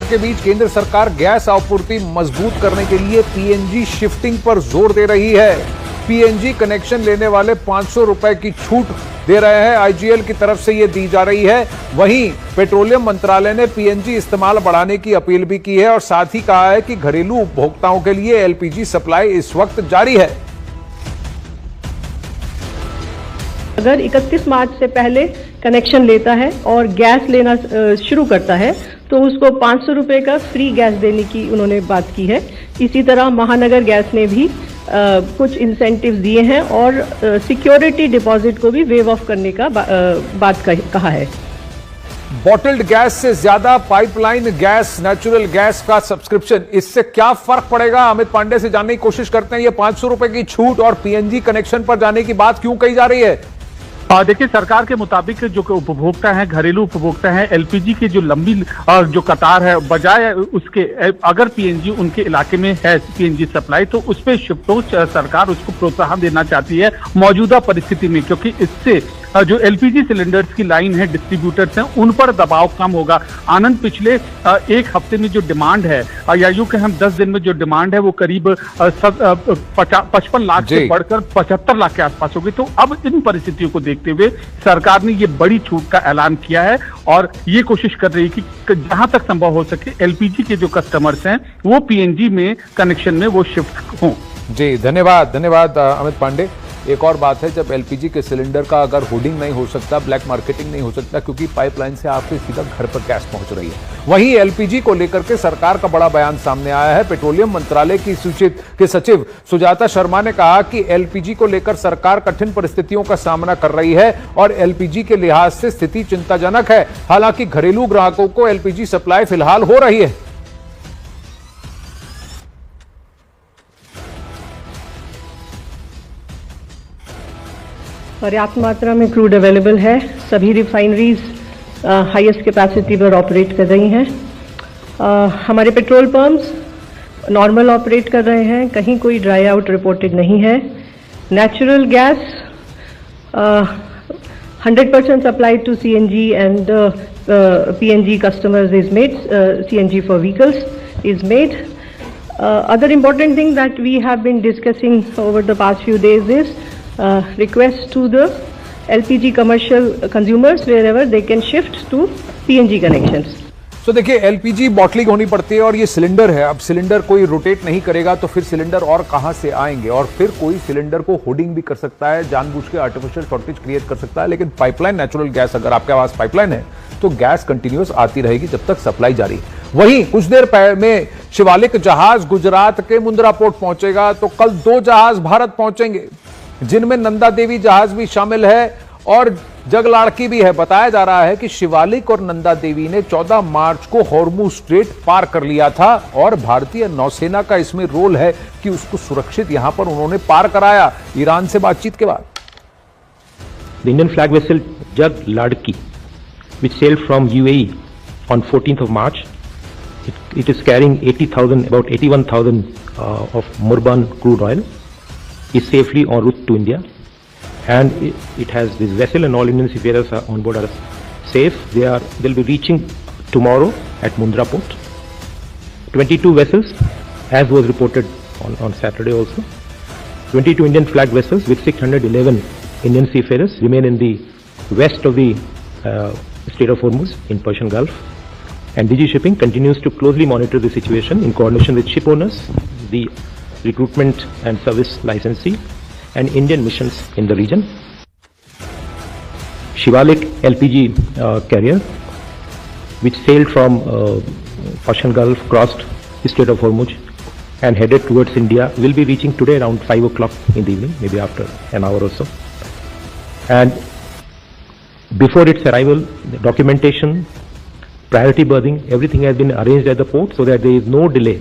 के बीच केंद्र सरकार गैस आपूर्ति मजबूत करने के लिए पीएनजी शिफ्टिंग पर जोर दे रही है। पीएनजी कनेक्शन लेने वाले 500 रुपए की छूट दे रहे हैं, आईजीएल की तरफ से ये दी जा रही है। वहीं पेट्रोलियम मंत्रालय ने पीएनजी इस्तेमाल बढ़ाने की अपील भी की है और साथ ही कहा है कि घरेलू उपभोक्ताओं के लिए एलपीजी सप्लाई इस वक्त जारी है। अगर 31 मार्च से पहले कनेक्शन लेता है और गैस लेना शुरू करता है तो उसको 500 रुपए का फ्री गैस देने की उन्होंने बात की है। इसी तरह महानगर गैस ने भी कुछ इंसेंटिव्स दिए हैं और सिक्योरिटी डिपॉजिट को भी वेव ऑफ करने का बात कहा है। बॉटल्ड गैस से ज्यादा पाइपलाइन गैस, नेचुरल गैस का सब्सक्रिप्शन, इससे क्या फर्क पड़ेगा? अमित पांडे से जानने की कोशिश करते हैं। ये 500 रुपए की छूट और पीएनजी कनेक्शन पर जाने की बात क्यों कही जा रही है? देखिए, सरकार के मुताबिक जो उपभोक्ता हैं, घरेलू उपभोक्ता हैं, एलपीजी की जो लंबी जो कतार है, बजाय उसके अगर पीएनजी उनके इलाके में है पीएनजी सप्लाई तो उस पर शिफ्ट हो, सरकार उसको प्रोत्साहन देना चाहती है मौजूदा परिस्थिति में, क्योंकि इससे जो एलपीजी सिलेंडर्स की लाइन है, डिस्ट्रीब्यूटर्स हैं, उन पर दबाव कम होगा। आनंद, पिछले एक हफ्ते में जो डिमांड है या यूं कि हम 10 दिन में जो डिमांड है वो करीब 55 लाख से बढ़कर 75 लाख के आसपास होगी। तो अब इन परिस्थितियों को देखते हुए सरकार ने ये बड़ी छूट का ऐलान किया है और ये कोशिश कर रही है कि जहां तक संभव हो सके एलपीजी के जो कस्टमर्स हैं वो पीएनजी में कनेक्शन में वो शिफ्ट हों। जी, धन्यवाद अमित पांडे। एक और बात है, जब एलपीजी के सिलेंडर का अगर होर्डिंग नहीं हो सकता, ब्लैक मार्केटिंग नहीं हो सकता, क्योंकि पाइपलाइन से आपके सीधा घर पर गैस पहुंच रही है। वहीं एलपीजी को लेकर के सरकार का बड़ा बयान सामने आया है। पेट्रोलियम मंत्रालय की सचिव सुजाता शर्मा ने कहा कि एलपीजी को लेकर सरकार कठिन परिस्थितियों का सामना कर रही है और एलपीजी के लिहाज से स्थिति चिंताजनक है। हालांकि घरेलू ग्राहकों को एलपीजी सप्लाई फिलहाल हो रही है। पर्याप्त मात्रा में क्रूड अवेलेबल है। सभी रिफाइनरीज हाईएस्ट कैपेसिटी पर ऑपरेट कर रही हैं। हमारे पेट्रोल पंप्स नॉर्मल ऑपरेट कर रहे हैं, कहीं कोई ड्राई आउट रिपोर्टेड नहीं है। Natural gas 100% supply to CNG and PNG customers is made, CNG for vehicles is made. Other important thing that we have been discussing over the past few days is request to the LPG commercial consumers wherever they can shift to PNG connections. तो देखिए, LPG bottling होनी पड़ती है और ये cylinder है। अब cylinder कोई रोटेट नहीं करेगा तो फिर सिलेंडर और कहां से आएंगे, और फिर कोई सिलेंडर को होर्डिंग भी कर सकता है, जानबूझ के आर्टिफिशियल शॉर्टेज क्रिएट कर सकता है। लेकिन पाइपलाइन नेचुरल गैस, अगर आपके पास पाइपलाइन है तो गैस कंटिन्यूअस आती रहेगी जब तक सप्लाई जारी है। वहीं कुछ देर में शिवालिक जहाज गुजरात के मुंद्रा पोर्ट पहुंचेगा, तो कल 2 जहाज भारत पहुंचेंगे जिनमें नंदा देवी जहाज भी शामिल है और जगलाड़की भी है। बताया जा रहा है कि शिवालिक और नंदा देवी ने 14 मार्च को हॉर्मुज स्ट्रेट पार कर लिया था और भारतीय नौसेना का इसमें रोल है कि उसको सुरक्षित यहां पर उन्होंने पार कराया ईरान से बातचीत के बाद। The Indian flag vessel Jagladki, which sailed from UAE on 14th of March, it is carrying 80,000, about 81,000 of Murban crude oil, is safely en route to India, and it has this vessel and all Indian seafarers on board are safe. They'll be reaching tomorrow at Mundra port. 22 vessels, as was reported on Saturday also. 22 Indian flag vessels with 611 Indian seafarers remain in the west of the Strait of Hormuz in Persian Gulf, and DG Shipping continues to closely monitor the situation in coordination with ship owners, the recruitment and service licensee, and Indian missions in the region. Shivalik LPG carrier, which sailed from Persian Gulf, crossed the Strait of Hormuz and headed towards India, will be reaching today around 5 o'clock in the evening, maybe after an hour or so. And before its arrival, the documentation, priority berthing, everything has been arranged at the port so that there is no delay